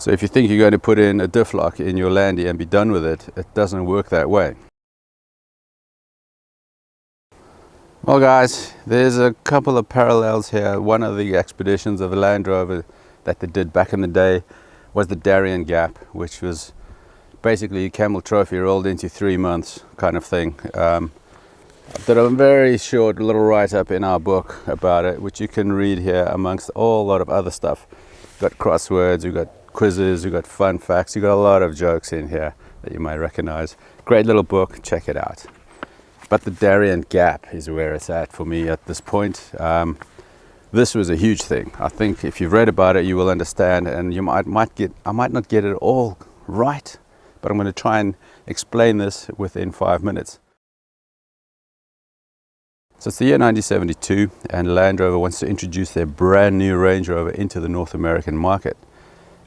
So if you think you're going to put in a diff lock in your Landy and be done with it, it doesn't work that way. Well guys, there's a couple of parallels here. One of the expeditions of a Land Rover that they did back in the day was the Darien Gap, which was basically a camel trophy rolled into 3 months kind of thing. Did a very short little write-up in our book about it, which you can read here amongst a whole lot of other stuff. We've got crosswords, we've got quizzes, we've got fun facts, you've got a lot of jokes in here that you might recognize. Great little book, check it out. But the Darien Gap is where it's at for me at this point. This was a huge thing. I think if you've read about it, you will understand, and you I might not get it all right, but I'm going to try and explain this within 5 minutes. So it's the year 1972, and Land Rover wants to introduce their brand new Range Rover into the North American market.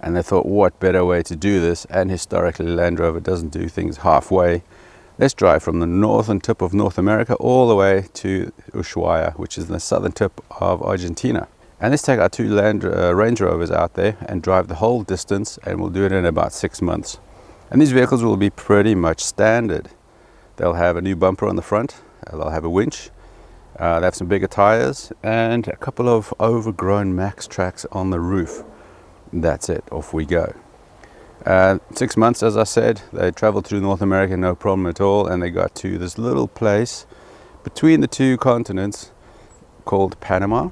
And they thought, what better way to do this? And historically, Land Rover doesn't do things halfway. Let's drive from the northern tip of North America all the way to Ushuaia, which is the southern tip of Argentina. And let's take our two Range Rovers out there and drive the whole distance, and we'll do it in about 6 months. And these vehicles will be pretty much standard. They'll have a new bumper on the front, they'll have a winch, they have some bigger tires, and a couple of overgrown Max tracks on the roof. That's it, off we go. 6 months, as I said, they traveled through North America, no problem at all, and they got to this little place between the two continents called Panama.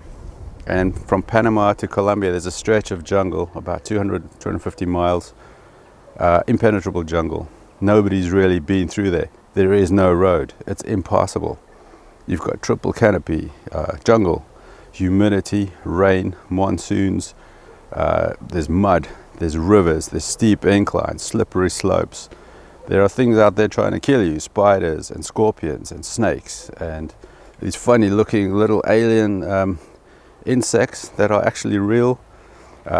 And from Panama to Colombia, there's a stretch of jungle, about 250 miles, impenetrable jungle. Nobody's really been through there. There is no road. It's impassable. You've got triple canopy, jungle, humidity, rain, monsoons, there's mud, there's rivers, there's steep inclines, slippery slopes. There are things out there trying to kill you, spiders and scorpions and snakes and these funny looking little alien insects that are actually real.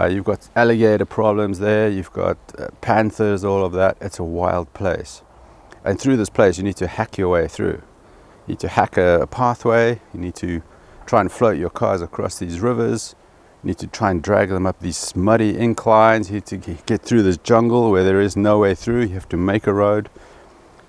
You've got alligator problems there, you've got panthers, all of that. It's a wild place. And through this place you need to hack your way through. You need to hack a pathway, you need to try and float your cars across these rivers. You need to try and drag them up these muddy inclines. You need to get through this jungle where there is no way through. You have to make a road.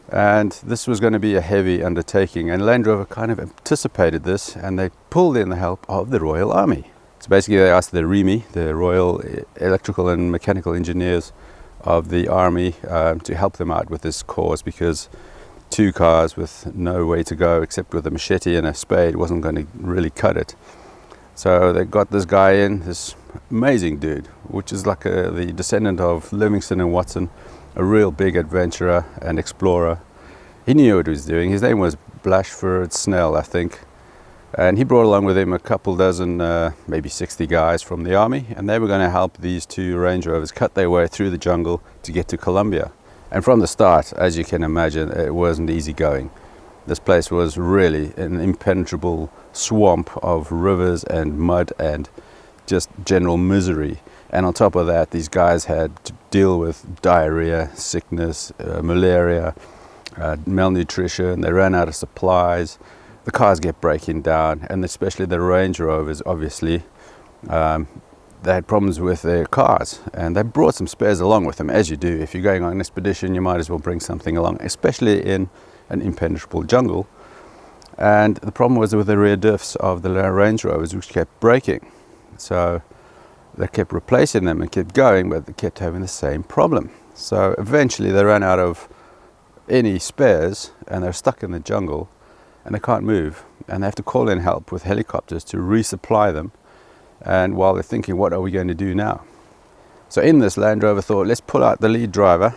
And this was going to be a heavy undertaking. And Land Rover kind of anticipated this, and they pulled in the help of the Royal Army. So basically they asked the REME, the Royal Electrical and Mechanical Engineers of the Army, to help them out with this cause, because 2 cars with no way to go except with a machete and a spade wasn't going to really cut it. So they got this guy in, this amazing dude, which is like the descendant of Livingston and Watson, a real big adventurer and explorer. He knew what he was doing. His name was Blashford Snell, I think. And he brought along with him a couple dozen, maybe 60 guys from the army, and they were going to help these 2 Range Rovers cut their way through the jungle to get to Colombia. And from the start, as you can imagine, it wasn't easy going. This place was really an impenetrable swamp of rivers and mud and just general misery. And on top of that, these guys had to deal with diarrhea, sickness, malaria, malnutrition. They ran out of supplies. The cars kept breaking down, and especially the Range Rovers, obviously, they had problems with their cars, and they brought some spares along with them, as you do. If you're going on an expedition, you might as well bring something along, especially in an impenetrable jungle. And the problem was with the rear diffs of the Range Rovers, which kept breaking. So they kept replacing them and kept going, but they kept having the same problem. So eventually they ran out of any spares, and they're stuck in the jungle, and they can't move, and they have to call in help with helicopters to resupply them. And while they're thinking, what are we going to do now? So in this, Land Rover thought, let's pull out the lead driver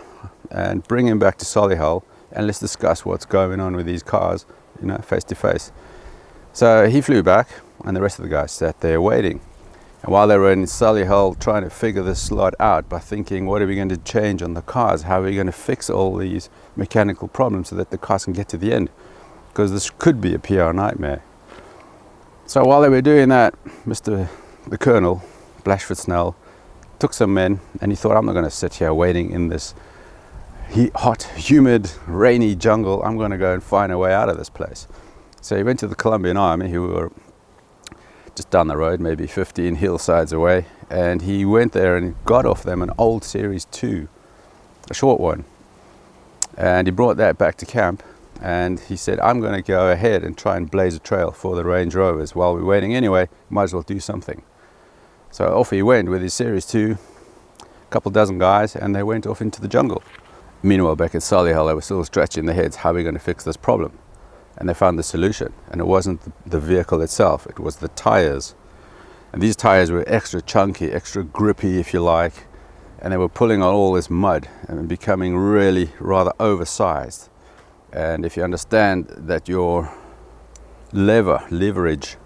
and bring him back to Solihull, and let's discuss what's going on with these cars, face to face. So he flew back, and the rest of the guys sat there waiting. And while they were in Solihull trying to figure this lot out by thinking, what are we going to change on the cars? How are we going to fix all these mechanical problems so that the cars can get to the end? Because this could be a PR nightmare. So while they were doing that, the Colonel, Blashford Snell, took some men, and he thought, I'm not going to sit here waiting in this hot, humid, rainy jungle. I'm going to go and find a way out of this place. So he went to the Colombian Army, who were just down the road, maybe 15 hillsides away, and he went there and got off them an old Series 2, a short one, and he brought that back to camp, and he said, I'm going to go ahead and try and blaze a trail for the Range Rovers. While we're waiting anyway, might as well do something. So off he went with his Series 2, a couple dozen guys, and they went off into the jungle. Meanwhile, back at Solihull, they were still scratching their heads, how are we going to fix this problem? And they found the solution, and it wasn't the vehicle itself, it was the tires. And these tires were extra chunky, extra grippy if you like, and they were pulling on all this mud and becoming really rather oversized. And if you understand that your leverage,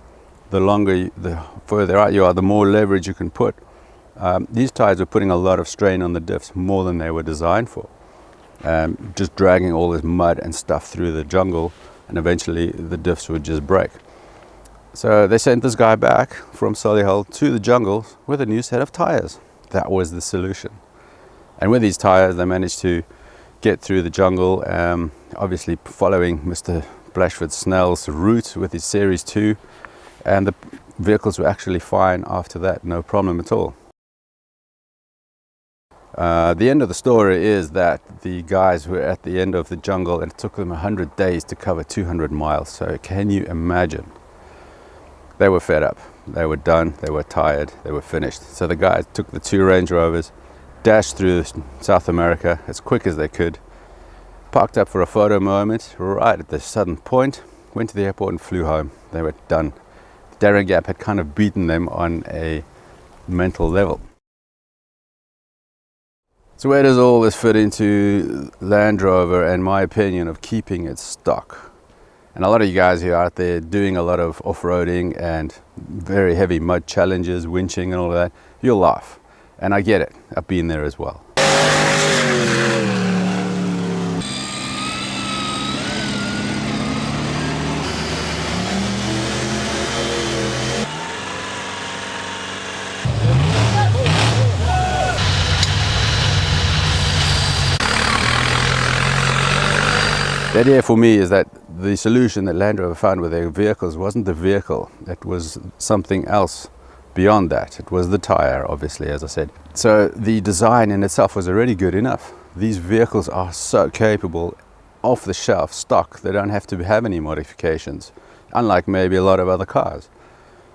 the further out you are, the more leverage you can put, these tires were putting a lot of strain on the diffs, more than they were designed for. Just dragging all this mud and stuff through the jungle, and eventually the diffs would just break. So they sent this guy back from Solihull to the jungle with a new set of tires. That was the solution. And with these tires, they managed to get through the jungle, obviously following Mr. Blashford Snell's route with his Series 2, and the vehicles were actually fine after that, no problem at all. The end of the story is that the guys were at the end of the jungle, and it took them 100 days to cover 200 miles. So can you imagine? They were fed up, they were done, they were tired, they were finished. So the guys took the 2 Range Rovers, dashed through South America as quick as they could, parked up for a photo moment right at the southern point, went to the airport and flew home. They were done. Darien Gap had kind of beaten them on a mental level. So where does all this fit into Land Rover and my opinion of keeping it stock? And a lot of you guys who are out there doing a lot of off-roading and very heavy mud challenges, winching and all of that, you'll laugh. And I get it, I've been there as well. The idea for me is that the solution that Land Rover found with their vehicles wasn't the vehicle, it was something else beyond that. It was the tire, obviously, as I said. So the design in itself was already good enough. These vehicles are so capable, off the shelf, stock, they don't have to have any modifications, unlike maybe a lot of other cars.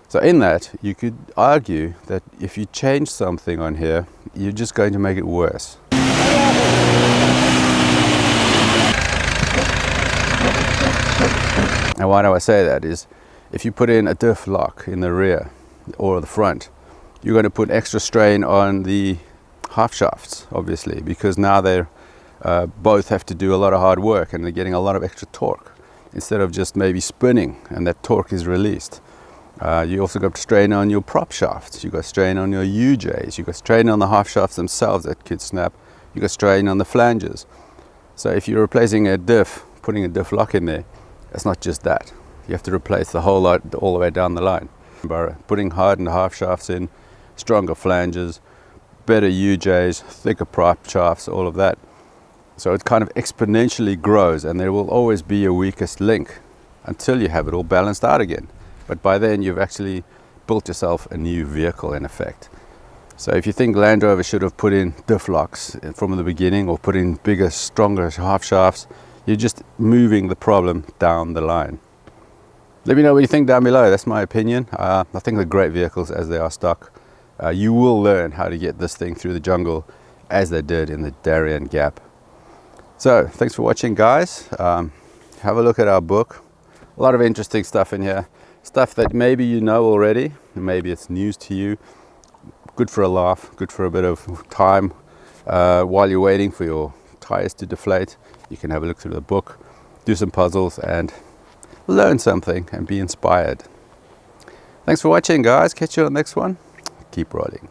So in that, you could argue that if you change something on here, you're just going to make it worse. And why do I say that is, if you put in a diff lock in the rear or the front, you're going to put extra strain on the half shafts, obviously, because now they're both have to do a lot of hard work and they're getting a lot of extra torque instead of just maybe spinning and that torque is released. You also got strain on your prop shafts, you got strain on your UJs, you got strain on the half shafts themselves that could snap, you got strain on the flanges. So if you're replacing a diff, putting a diff lock in there, it's not just that. You have to replace the whole lot all the way down the line. By putting hardened half shafts in, stronger flanges, better UJs, thicker prop shafts, all of that. So it kind of exponentially grows, and there will always be a weakest link until you have it all balanced out again. But by then you've actually built yourself a new vehicle in effect. So if you think Land Rover should have put in diff locks from the beginning or put in bigger, stronger half shafts, you're just moving the problem down the line. Let me know what you think down below. That's my opinion. I think they're great vehicles as they are stock. You will learn how to get this thing through the jungle as they did in the Darien Gap. So thanks for watching, guys. Have a look at our book. A lot of interesting stuff in here. Stuff that maybe you know already, maybe it's news to you. Good for a laugh, good for a bit of time while you're waiting for your tires to deflate. You can have a look through the book, do some puzzles and learn something and be inspired. Thanks for watching, guys. Catch you on the next one. Keep rolling.